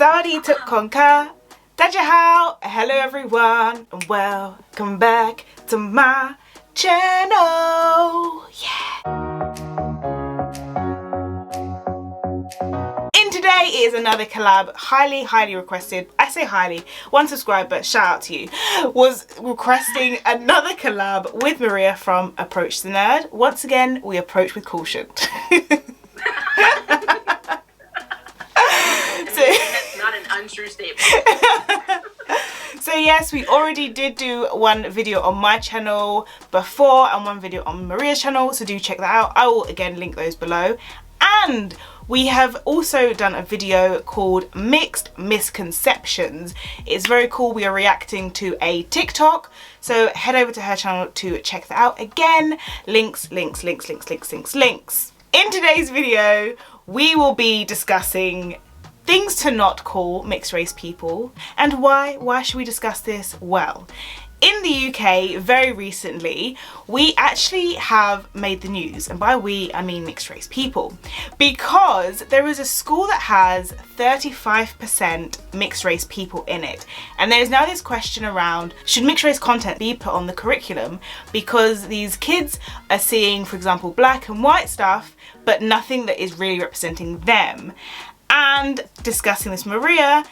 Saudi Konka. Dajahao. Hello everyone and welcome back to my channel. Yeah. In today is another collab, highly requested. I say highly, one subscriber, shout out to you, was requesting another collab with Maria from Approach the Nerd. Once again, we approach with caution. That's not an untrue statement. So yes, we already did do one video on my channel before and one video on Maria's channel, so do check that out. I will again link those below. And we have also done a video called Mixed Misconceptions. It's very cool. We are reacting to a TikTok, so head over to her channel to check that out. Again, links. In today's video, we will be discussing things to not call mixed race people. And why should we discuss this? Well, in the UK, very recently, we actually have made the news, and by we, I mean mixed race people, because there is a school that has 35% mixed race people in it. And there's now this question around, should mixed race content be put on the curriculum? Because these kids are seeing, for example, black and white stuff, but nothing that is really representing them. And discussing this with Maria,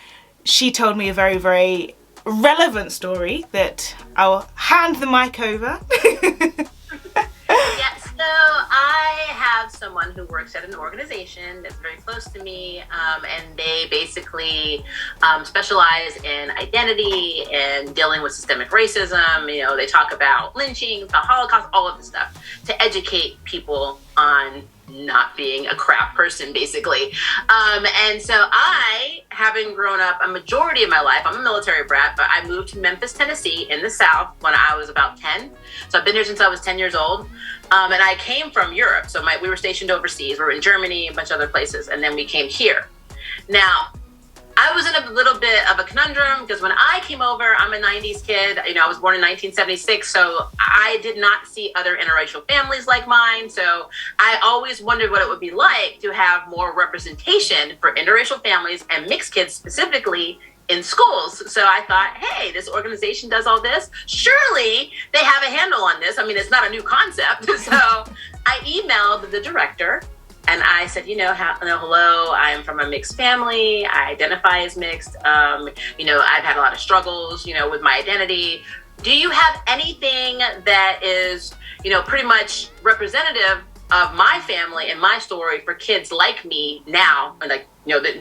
she told me a very relevant story that I'll hand the mic over. Yeah, so I have someone who works at an organization that's very close to me, and they basically specialize in identity and dealing with systemic racism. You know, they talk about lynching, the Holocaust, all of this stuff to educate people on not being a crap person, basically. And so I, having grown up a majority of my life, I'm a military brat, but I moved to Memphis, Tennessee in the South when I was about 10. So I've been here since I was 10 years old. And I came from Europe. So we were stationed overseas. We were in Germany, a bunch of other places. And then we came here. Now, I was in a little bit of a conundrum because when I came over, I'm a 90s kid. You know, I was born in 1976, so I did not see other interracial families like mine. So I always wondered what it would be like to have more representation for interracial families and mixed kids specifically in schools. So I thought, hey, this organization does all this. Surely they have a handle on this. I mean, it's not a new concept. So I emailed the director. And I said, hello, I'm from a mixed family. I identify as mixed. I've had a lot of struggles, with my identity. Do you have anything that is, pretty much representative of my family and my story for kids like me now? And the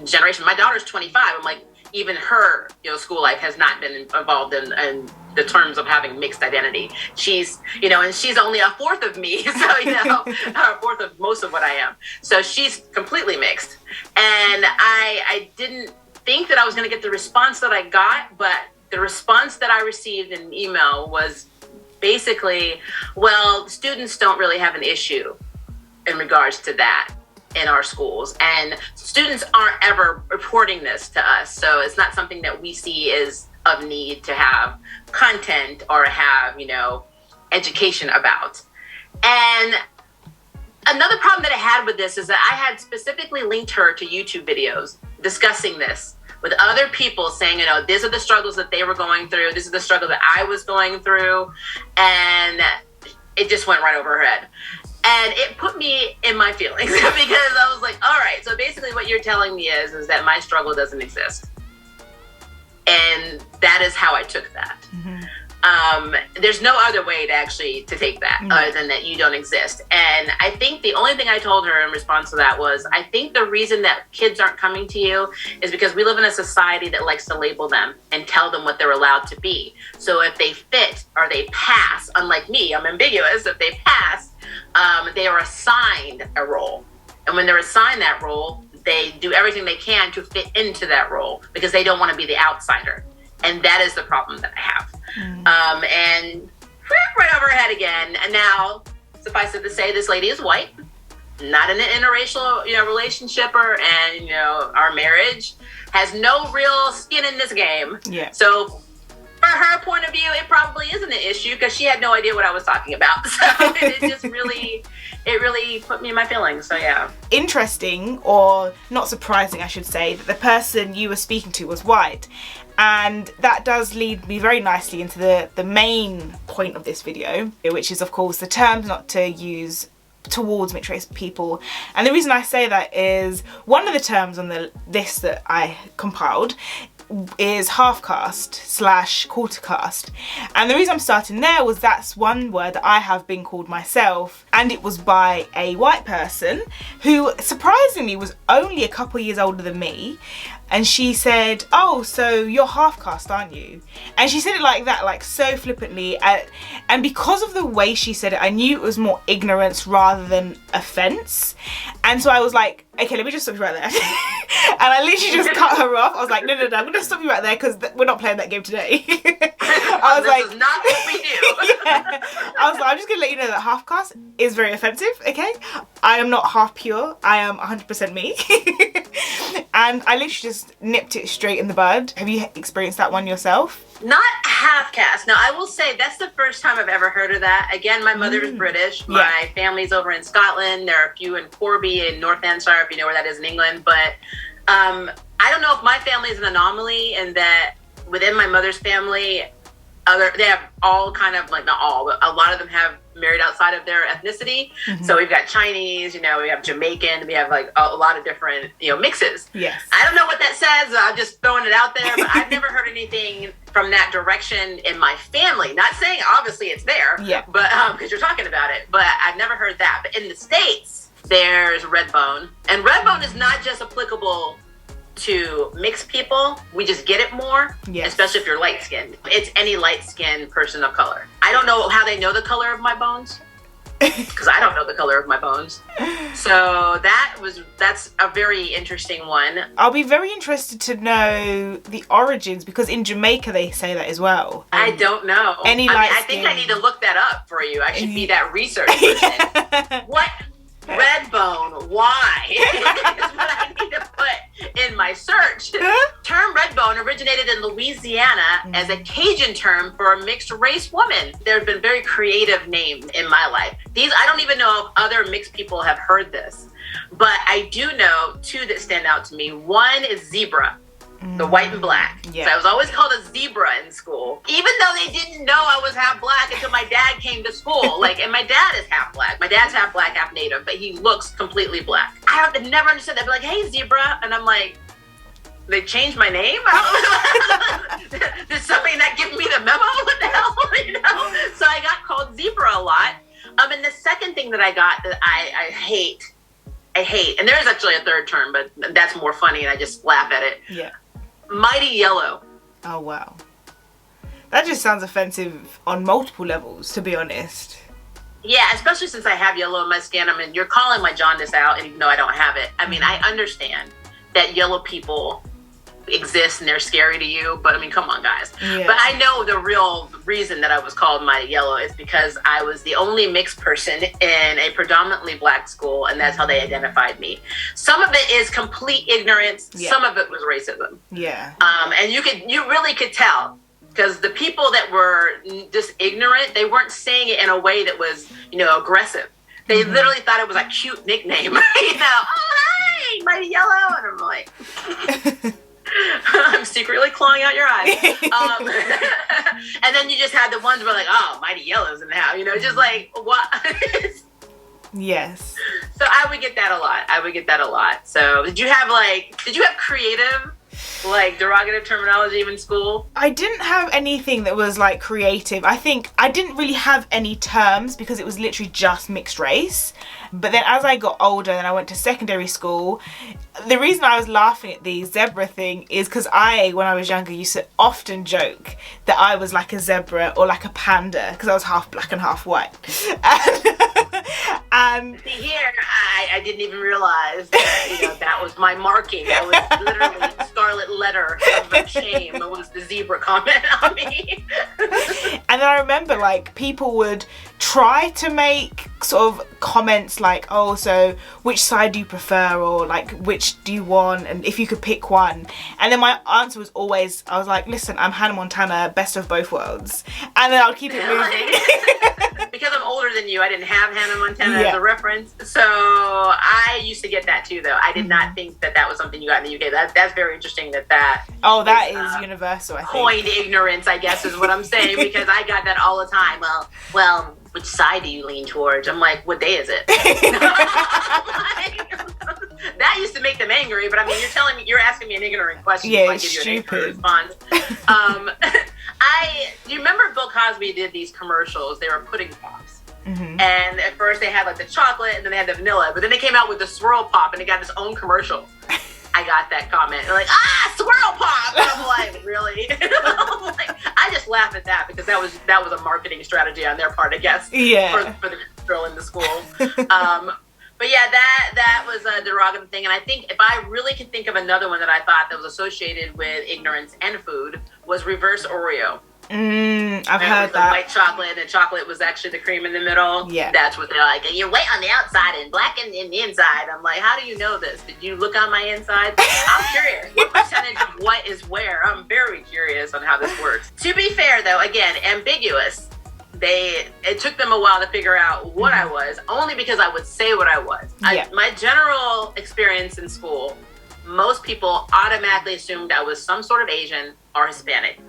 generation, my daughter's 25. I'm like, even her, school life has not been involved in the terms of having mixed identity. She's, and she's only a fourth of me, so, a fourth of most of what I am. So she's completely mixed. And I didn't think that I was going to get the response that I got, but the response that I received in email was basically, well, students don't really have an issue in regards to that in our schools, and students aren't ever reporting this to us, so it's not something that we see as of need to have content or have education about. And another problem that I had with this is that I had specifically linked her to YouTube videos discussing this with other people, saying, these are the struggles that they were going through, this is the struggle that I was going through, and it just went right over her head. And it put me in my feelings because I was like, all right, so basically what you're telling me is that my struggle doesn't exist. And that is how I took that. Mm-hmm. There's no other way to take that other than that you don't exist. And I think the only thing I told her in response to that was, I think the reason that kids aren't coming to you is because we live in a society that likes to label them and tell them what they're allowed to be. So if they fit or they pass, unlike me, I'm ambiguous, if they pass, they are assigned a role. And when they're assigned that role, they do everything they can to fit into that role because they don't want to be the outsider. And that is the problem that I have. And right over her head again. And now, suffice it to say, this lady is white, not in an interracial, relationship, and our marriage has no real skin in this game. Yeah. So from her point of view, it probably isn't an issue because she had no idea what I was talking about. So it really put me in my feelings. So yeah. Interesting, or not surprising, I should say, that the person you were speaking to was white. And that does lead me very nicely into the main point of this video, which is, of course, the terms not to use towards mixed race people. And the reason I say that is one of the terms on the list that I compiled is half caste / quarter caste, and the reason I'm starting there was that's one word that I have been called myself, and it was by a white person who surprisingly was only a couple years older than me. And she said, "Oh, so you're half caste, aren't you?" And she said it like that, like so flippantly. And because of the way she said it, I knew it was more ignorance rather than offense. And so I was like, okay, let me just stop you right there. And I literally just cut her off. I was like, no, I'm going to stop you right there because we're not playing that game today. I was this is not what we do. Yeah. I was like, I'm just going to let you know that half caste is very offensive, okay? I am not half pure. I am 100% me. And I literally just nipped it straight in the bud. Have you experienced that one yourself? Not half caste. Now, I will say that's the first time I've ever heard of that. Again, my mother is British. Yeah. My family's over in Scotland. There are a few in Corby in Northamptonshire, if you know where that is in England. But I don't know if my family is an anomaly in that within my mother's family, they have all kind of, like, not all, but a lot of them have married outside of their ethnicity. Mm-hmm. So we've got Chinese, we have Jamaican, we have like a lot of different, mixes. Yes. I don't know what that says. I'm just throwing it out there, but I've never heard anything from that direction in my family. Not saying obviously it's there, yeah, but because you're talking about it, but I've never heard that. But in the States, there's red bone, and red bone is not just applicable to mixed people. We just get it more, yes, especially if you're light skinned. It's any light skinned person of color. I don't know how they know the color of my bones because I don't know the color of my bones. So that's a very interesting one. I'll be very interested to know the origins because in Jamaica they say that as well. I don't know. I think I need to look that up for you. I should be that research person. What? Red bone, why? Is what I need to put in my search. Term red bone originated in Louisiana as a Cajun term for a mixed race woman. There have been very creative names in my life. I don't even know if other mixed people have heard this, but I do know two that stand out to me. One is zebra. The white and black. Yeah. So I was always called a zebra in school, even though they didn't know I was half black until my dad came to school. And my dad is half black. My dad's half black, half native, but he looks completely black. I never understood that. They'd be like, "Hey, zebra," and I'm like, "They changed my name? Did somebody not give me the memo? What the hell?" So I got called zebra a lot. And the second thing that I got that I hate, and there's actually a third term, but that's more funny, and I just laugh at it. Yeah. Mighty yellow. Oh, wow. That just sounds offensive on multiple levels, to be honest. Yeah, especially since I have yellow in my skin. You're calling my jaundice out, and even though I don't have it. I understand that yellow people exist and they're scary to you, but come on, guys. Yeah. But I know the real reason that I was called Mighty Yellow is because I was the only mixed person in a predominantly black school, and that's how they identified me. Some of it is complete ignorance. Yeah. Some of it was racism. Yeah. And you really could tell because the people that were just ignorant, they weren't saying it in a way that was, aggressive. They literally thought it was a cute nickname. Oh, hey, Mighty Yellow, and I'm like. I'm secretly clawing out your eyes. And then you just had the ones where like, "Oh, Mighty Yellow's in the house," just like, what? Yes. So I would get that a lot. So did you have creative, derogative terminology in school? I didn't have anything that was creative. I think I didn't really have any terms because it was literally just mixed race. But then as I got older and I went to secondary school, the reason I was laughing at the zebra thing is because when I was younger, used to often joke that I was like a zebra or like a panda because I was half black and half white. And see here, I didn't even realize that, that was my marking. That was literally scarlet letter of shame. It was the zebra comment on me. And then I remember people would try to make sort of comments like, oh, so which side do you prefer, or like which do you want, and if you could pick one. And then my answer was always, I was like, listen, I'm Hannah Montana, best of both worlds, and then I'll keep it moving. Because I'm older than you, I didn't have Hannah Montana as a reference, so I used to get that too, though. I did not think that was something you got in the UK. That's very interesting that oh, that is universal, I think. Coined ignorance, I guess, is what I'm saying, because I got that all the time. Well, which side do you lean towards? I'm like, what day is it? That used to make them angry, but I mean, you're asking me an ignorant question. Yeah, so I it's give you an stupid. ignorant response. Do you remember Bill Cosby did these commercials? They were pudding pops. Mm-hmm. And at first they had like the chocolate and then they had the vanilla, but then they came out with the swirl pop and it got its own commercial. I got that comment. They're like, swirl pop! And I'm like, really? I just laugh at that because that was a marketing strategy on their part, I guess. Yeah. For the girl in the school. But yeah, that was a derogative thing. And I think if I really could think of another one that I thought that was associated with ignorance and food was reverse Oreo. I've heard that. White chocolate, and the chocolate was actually the cream in the middle. Yeah. That's what they're like. You're white on the outside and black in the inside. I'm like, how do you know this? Did you look on my inside? I'm curious. What percentage of what is where? I'm very curious on how this works. To be fair, though, again, ambiguous. It took them a while to figure out what I was, only because I would say what I was. Yeah. My general experience in school, most people automatically assumed I was some sort of Asian or Hispanic.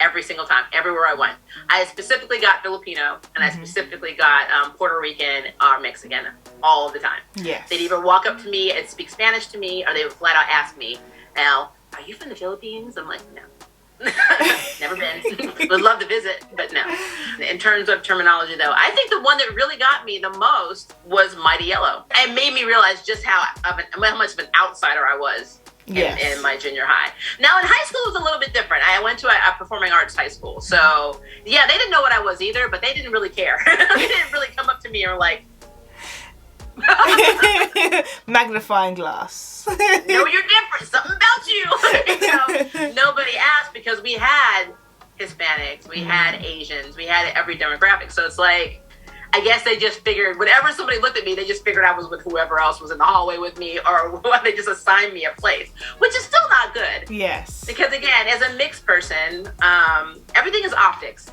Every single time, everywhere I went. I specifically got Filipino, and I specifically got Puerto Rican or Mexican all the time. Yes. They'd either walk up to me and speak Spanish to me, or they would flat out ask me, "Al, are you from the Philippines?" I'm like, no. Never been. Would love to visit, but no. In terms of terminology, though, I think the one that really got me the most was Mighty Yellow. It made me realize just how much of an outsider I was. In my junior high. Now in high school it was a little bit different. I went to a performing arts high school, so yeah, they didn't know what I was either, but they didn't really care. They didn't really come up to me and were like, magnifying glass. "No, you're different. Something about you." Nobody asked because we had Hispanics, we had Asians, we had every demographic. So it's like, I guess they just figured whenever somebody looked at me, they just figured I was with whoever else was in the hallway with me, or they just assigned me a place, which is still not good. Yes. Because again, as a mixed person, everything is optics.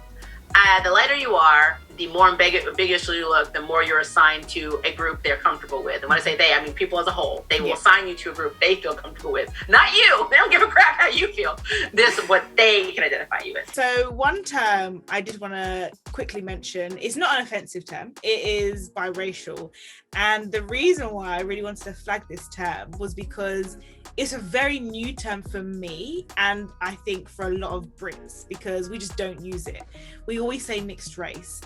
The lighter you are, the more ambiguous you look, the more you're assigned to a group they're comfortable with. And when I say they, I mean people as a whole. They will assign you to a group they feel comfortable with. Not you. They don't give a crap how you feel. This is what they can identify you with. So one term I did want to quickly mention, it's not an offensive term. It is biracial. And the reason why I really wanted to flag this term was because it's a very new term for me, and I think for a lot of Brits, because we just don't use it. We always say mixed race.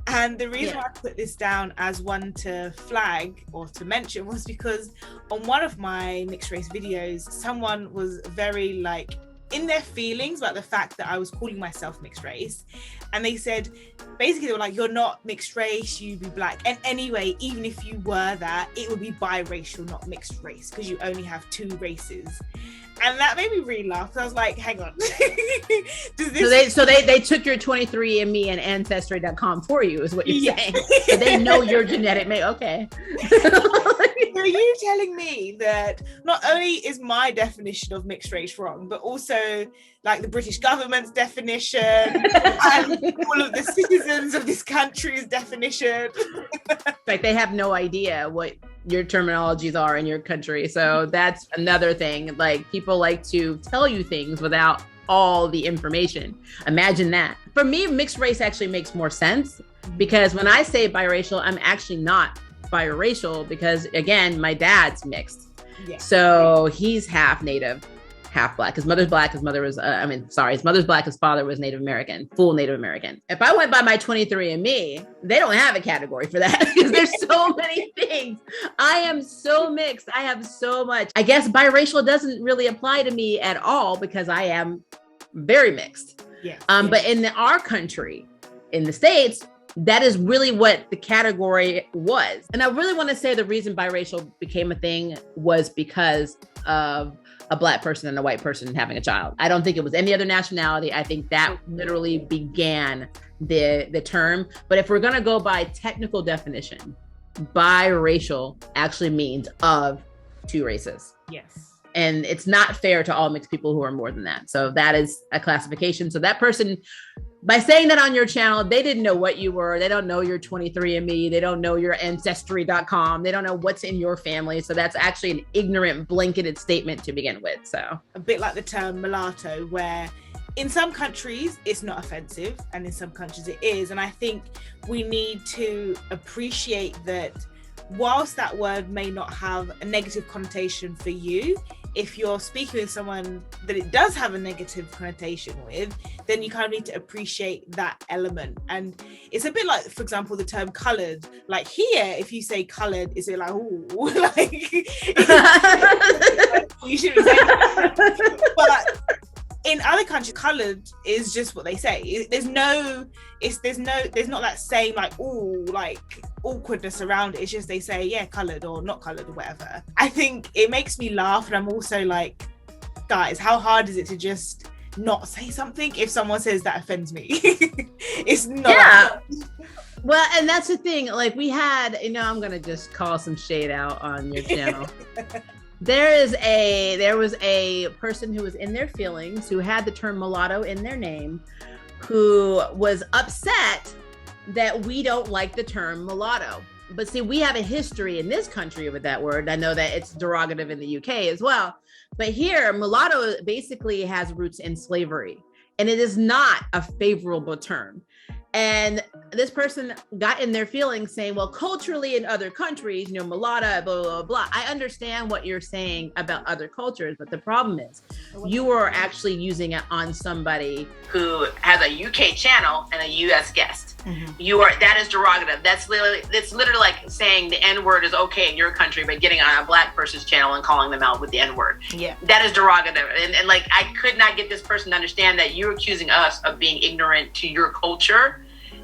And the reason why I put this down as one to flag or to mention was because on one of my mixed race videos, someone was very in their feelings about the fact that I was calling myself mixed race. And they said, basically they were like, you're not mixed race, you'd be black. And anyway, even if you were that, it would be biracial, not mixed race, because you only have two races. And that made me really laugh. I was like, hang on. So they took your 23andMe and Ancestry.com for you, is what you're saying. So they know your genetic okay. Are you telling me that not only is my definition of mixed race wrong, but also the British government's definition and all of the citizens of this country's definition? They have no idea what your terminologies are in your country. So that's another thing. People like to tell you things without all the information. Imagine that. For me, mixed race actually makes more sense, because when I say biracial, I'm actually not biracial, because again, my dad's mixed. So he's half Native, half black. His mother's black. His mother's black. His father was Native American, full Native American. If I went by my 23andMe, they don't have a category for that, because there's so many things. I am so mixed. I have so much. I guess biracial doesn't really apply to me at all, because I am very mixed. But in our country, in the States, that is really what the category was. And I really want to say the reason biracial became a thing was because of a black person and a white person having a child. I don't think it was any other nationality. I think that literally began the term. But if we're going to go by technical definition, biracial actually means of two races. Yes. And it's not fair to all mixed people who are more than that. So that is a classification. So that person, by saying that on your channel, they didn't know what you were. They don't know your 23andMe. They don't know your ancestry.com. They don't know what's in your family. So that's actually an ignorant, blanketed statement to begin with. So a bit like the term mulatto, where in some countries it's not offensive and in some countries it is. And I think we need to appreciate that whilst that word may not have a negative connotation for you, if you're speaking with someone that it does have a negative connotation with, then you kind of need to appreciate that element. And it's a bit like, for example, the term coloured. Like here, if you say coloured, is it like, ooh, like you shouldn't say that. But in other countries, coloured is just what they say. There's not that same like, ooh, like awkwardness around it. It's just they say, yeah, coloured or not coloured or whatever. I think it makes me laugh, and I'm also like, guys, how hard is it to just not say something if someone says that offends me? It's not. Yeah. Well, and that's the thing. Like we had, I'm gonna just call some shade out on your channel. There was a person who was in their feelings, who had the term mulatto in their name, who was upset that we don't like the term mulatto. But see, we have a history in this country with that word. I know that it's derogative in the UK as well. But here, mulatto basically has roots in slavery, and it is not a favorable term. And this person got in their feelings saying, well, culturally in other countries, mulatto, blah, blah, blah. I understand what you're saying about other cultures, but the problem is you are actually using it on somebody who has a UK channel and a US guest. Mm-hmm. That is derogative. That's literally like saying the N-word is okay in your country, but getting on a black person's channel and calling them out with the N-word. Yeah. That is derogative. And like, I could not get this person to understand that you're accusing us of being ignorant to your culture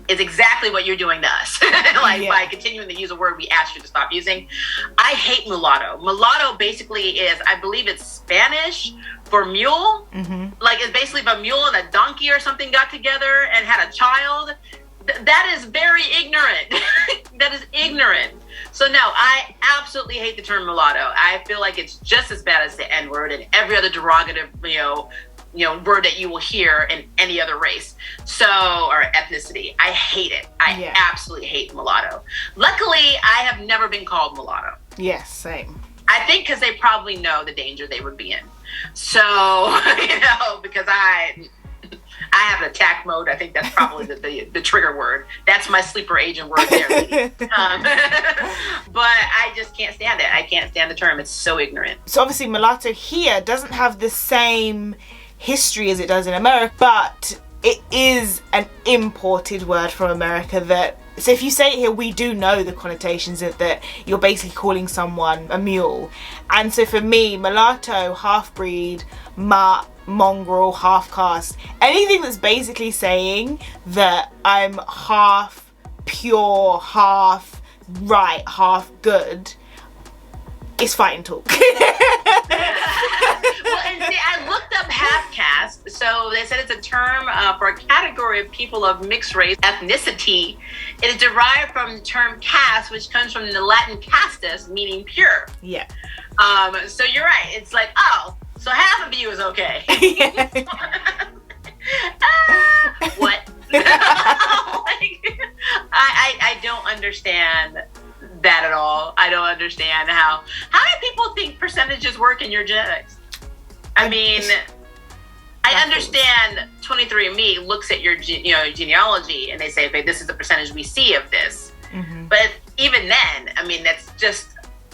is exactly what you're doing to us. By continuing to use a word we asked you to stop using. I hate mulatto. Mulatto basically is, I believe it's Spanish for mule. Mm-hmm. Like it's basically if a mule and a donkey or something got together and had a child. That is very ignorant. That is ignorant. So no, I absolutely hate the term mulatto. I feel like it's just as bad as the N-word and every other derogative, word that you will hear in any other race, or ethnicity. I hate it. I absolutely hate mulatto. Luckily, I have never been called mulatto. Yes, same. I think because they probably know the danger they would be in. So, because I have an attack mode. I think that's probably the trigger word. That's my sleeper agent word there. But I just can't stand it. I can't stand the term. It's so ignorant. So obviously mulatto here doesn't have the same history as it does in America, but it is an imported word from America so if you say it here, we do know the connotations of that you're basically calling someone a mule. And so for me, mulatto, half-breed, mutt, mongrel, half-caste, anything that's basically saying that I'm half pure, half right, half good, is fighting talk. Well, and see, I looked up half caste. So they said it's a term for a category of people of mixed race ethnicity. It is derived from the term caste, which comes from the Latin castus, meaning pure. Yeah. So you're right. It's like, oh, so half of you is okay. What? I don't understand that at all. I don't understand how do people think percentages work in your genetics? I mean, I understand 23andMe looks at your genealogy and they say, okay, this is the percentage we see of this. Mm-hmm. But even then, I mean, that's just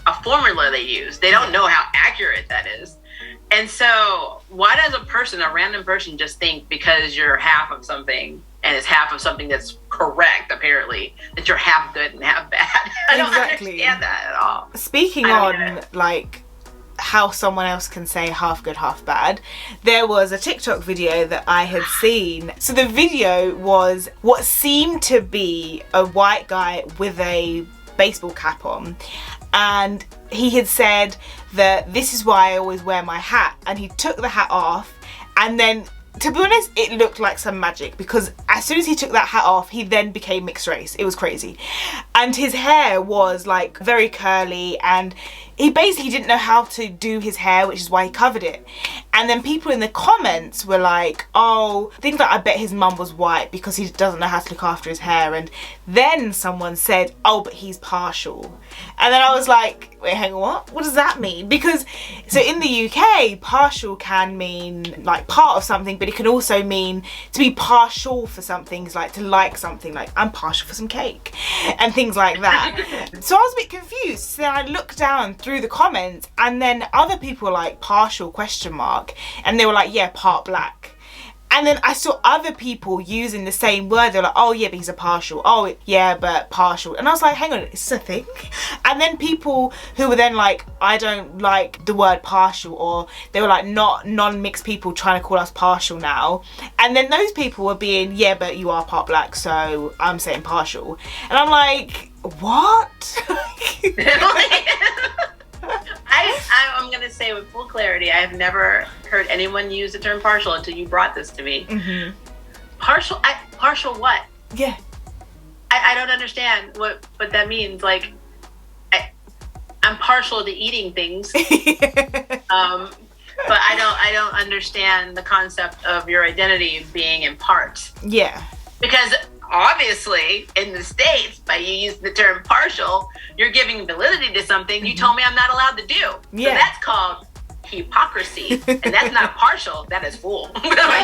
a formula they use. They don't know how accurate that is. And so why does a random person just think because you're half of something and it's half of something that's correct, apparently, that you're half good and half bad? I don't understand that at all. Speaking on like how someone else can say half good, half bad, there was a TikTok video that I had seen. So the video was what seemed to be a white guy with a baseball cap on, and he had said that this is why I always wear my hat, and he took the hat off, and then to be honest, it looked like some magic, because as soon as he took that hat off, he then became mixed race. It was crazy. And his hair was like very curly, and he basically didn't know how to do his hair, which is why he covered it. And then people in the comments were like, oh, things like, I bet his mum was white because he doesn't know how to look after his hair. And then someone said, oh, but he's partial. And then I was like, wait, hang on, what does that mean? Because so in the UK, partial can mean like part of something, but it can also mean to be partial for something, is like to like something, like I'm partial for some cake and things like that. So I was a bit confused. So then I looked down through the comments, and then other people were like partial ? And they were like, yeah, part black. And then I saw other people using the same word. They're like, oh yeah, but he's a partial. Oh yeah, but partial. And I was like, hang on, it's a thing? And then people who were then like, I don't like the word partial, or they were like, not non-mixed people trying to call us partial now. And then those people were being, yeah, but you are part black, so I'm saying partial. And I'm like, what? I'm going to say with full clarity, I have never heard anyone use the term partial until you brought this to me. Mm-hmm. Partial what? Yeah. I don't understand what that means. Like, I'm partial to eating things, but I don't understand the concept of your identity being in part. Yeah. Because obviously, in the States, by you use the term partial, you're giving validity to something you told me I'm not allowed to do. Yeah. So that's called hypocrisy. And that's not partial, that is fool.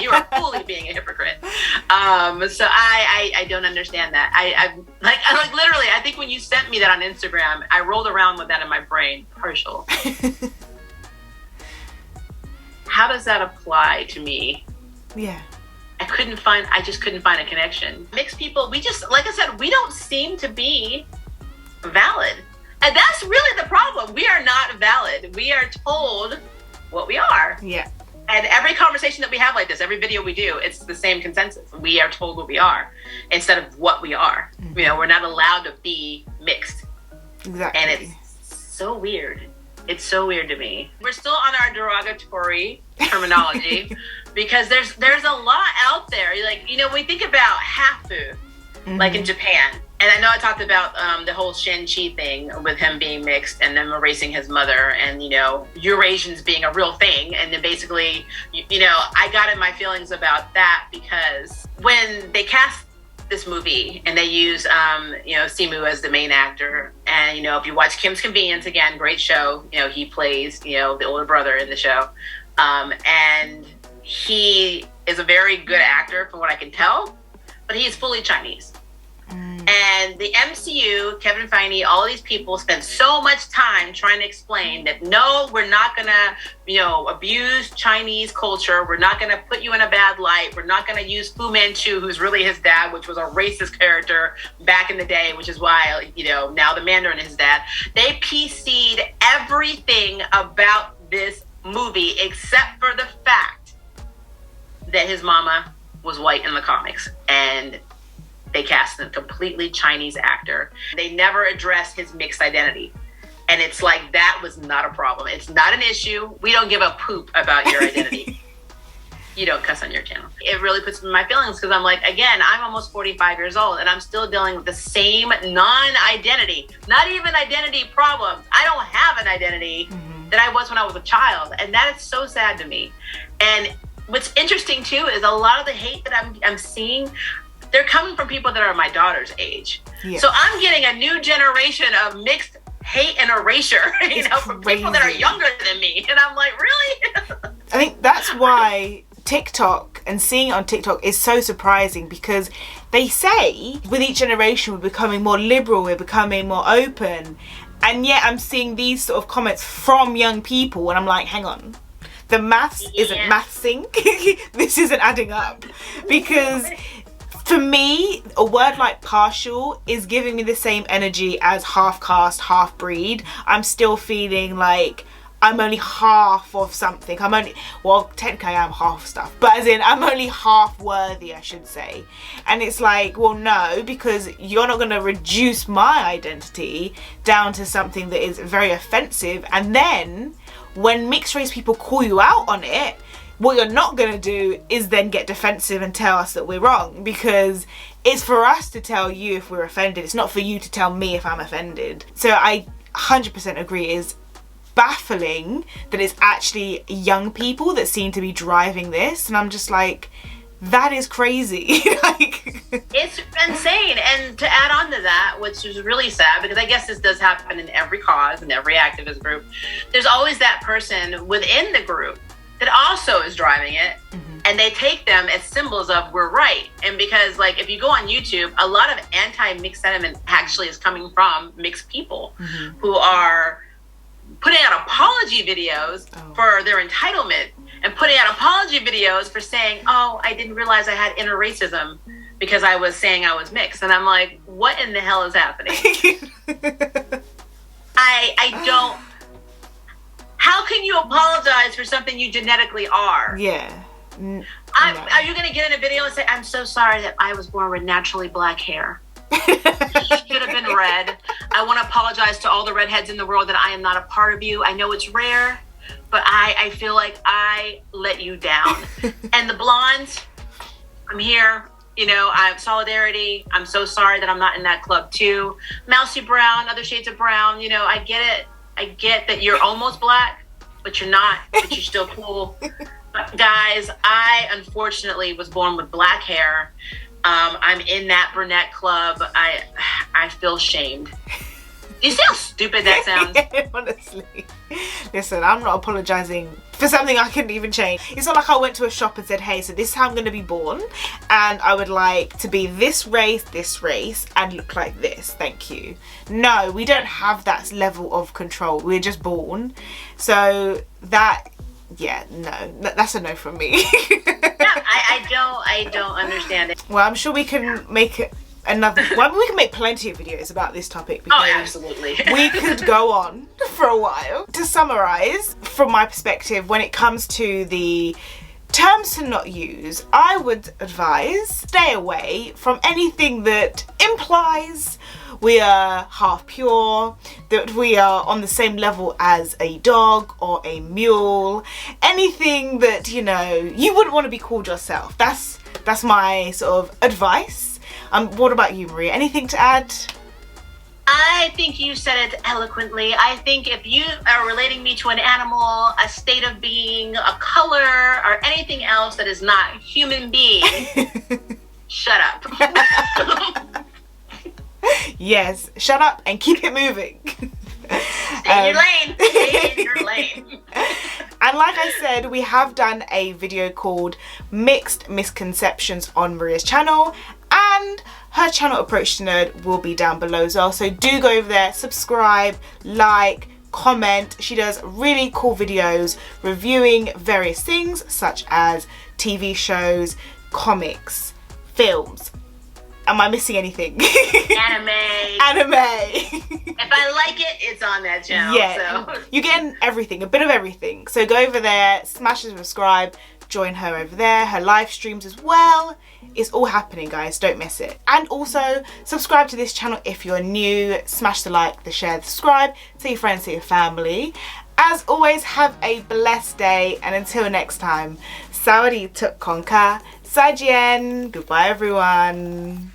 You are fully being a hypocrite. So I don't understand that. I like literally, I think when you sent me that on Instagram, I rolled around with that in my brain. Partial. How does that apply to me? Yeah. I just couldn't find a connection. Mixed people, we just, like I said, we don't seem to be valid. And that's really the problem. We are not valid. We are told what we are. Yeah. And every conversation that we have like this, every video we do, it's the same consensus. We are told what we are instead of what we are. Mm-hmm. You know, we're not allowed to be mixed. Exactly. And it's so weird. It's so weird to me. We're still on our derogatory terminology because there's a lot out there. Like, you know, when we think about hafu, like in Japan, and I know I talked about the whole Shen-Chi thing with him being mixed and them erasing his mother, and, you know, Eurasians being a real thing. And then basically, you know, I got in my feelings about that because when they cast this movie and they use you know, Simu as the main actor, and, you know, if you watch Kim's Convenience, again, great show, you know, he plays, you know, the older brother in the show, and he is a very good actor from what I can tell, but he is fully Chinese. And the MCU, Kevin Feige, all these people spend so much time trying to explain that, no, we're not going to, you know, abuse Chinese culture. We're not going to put you in a bad light. We're not going to use Fu Manchu, who's really his dad, which was a racist character back in the day, which is why, you know, now the Mandarin is his dad. They PC'd everything about this movie except for the fact that his mama was white in the comics. And they cast a completely Chinese actor. They never addressed his mixed identity. And it's like, that was not a problem. It's not an issue. We don't give a poop about your identity. You don't cuss on your channel. It really puts me in my feelings because I'm like, again, I'm almost 45 years old and I'm still dealing with the same non-identity, not even identity problems. I don't have an identity that I was when I was a child. And that is so sad to me. And what's interesting too is a lot of the hate that I'm seeing, they're coming from people that are my daughter's age. Yeah. So I'm getting a new generation of mixed hate and erasure, you know, from people that are younger than me. And I'm like, really? I think that's why TikTok and seeing it on TikTok is so surprising, because they say with each generation we're becoming more liberal, we're becoming more open. And yet I'm seeing these sort of comments from young people and I'm like, hang on. The maths isn't mathsing. This isn't adding up. Because for me, a word like partial is giving me the same energy as half caste, half breed. I'm still feeling like I'm only half of something. Well, technically I am half stuff, but as in I'm only half worthy, I should say. And it's like, well, no, because you're not going to reduce my identity down to something that is very offensive. And then when mixed race people call you out on it, what you're not going to do is then get defensive and tell us that we're wrong, because it's for us to tell you if we're offended. It's not for you to tell me if I'm offended. So I 100% agree. It is baffling that it's actually young people that seem to be driving this, and I'm just like, that is crazy. Like, it's insane. And to add on to that, which is really sad, because I guess this does happen in every cause and every activist group, there's always that person within the group that also is driving it. And they take them as symbols of we're right. And because, like, if you go on YouTube, a lot of anti-mixed sentiment actually is coming from mixed people who are putting out apology videos for their entitlement, and putting out apology videos for saying, oh, I didn't realize I had inner racism because I was saying I was mixed. And I'm like, what in the hell is happening? I don't. How can you apologize for something you genetically are? Yeah. Are you going to get in a video and say, I'm so sorry that I was born with naturally black hair? Should have been red. I want to apologize to all the redheads in the world that I am not a part of you. I know it's rare, but I feel like I let you down. And the blondes, I'm here. You know, I have solidarity. I'm so sorry that I'm not in that club too. Mousy brown, other shades of brown. You know, I get it. I get that you're almost black, but you're not, but you're still cool. But guys, I unfortunately was born with black hair. I'm in that brunette club. I feel shamed. You see how stupid that sounds? Honestly. Listen, I'm not apologising for something I couldn't even change. It's not like I went to a shop and said, hey, so this is how I'm going to be born, and I would like to be this race, and look like this. Thank you. No, we don't have that level of control. We're just born. So that, yeah, no, that's a no from me. I don't understand it. Well, I'm sure we can make another, well, we can make plenty of videos about this topic, because absolutely. we could go on for a while. To summarise, from my perspective, when it comes to the terms to not use, I would advise stay away from anything that implies we are half pure, that we are on the same level as a dog or a mule, anything that, you know, you wouldn't want to be called yourself. That's my sort of advice. What about you, Maria? Anything to add? I think you said it eloquently. I think if you are relating me to an animal, a state of being, a color, or anything else that is not human being, shut up. Yes, shut up and keep it moving. Stay in your lane. Stay in your lane. And like I said, we have done a video called Mixed Misconceptions on Maria's channel, and her channel Approach to Nerd will be down below as well. So do go over there, subscribe, like, comment. She does really cool videos reviewing various things such as TV shows, comics, films. Am I missing anything? Anime. If I like it, it's on that channel. Yeah, so. you're getting everything, a bit of everything. So go over there, smash the subscribe, join her over there, her live streams as well. It's all happening, guys, don't miss it. And also subscribe to this channel if you're new. Smash the like, the share, the subscribe. Tell your friends, tell your family. As always, have a blessed day, and until next time, Sawadee tuk konka, Sajien, goodbye everyone.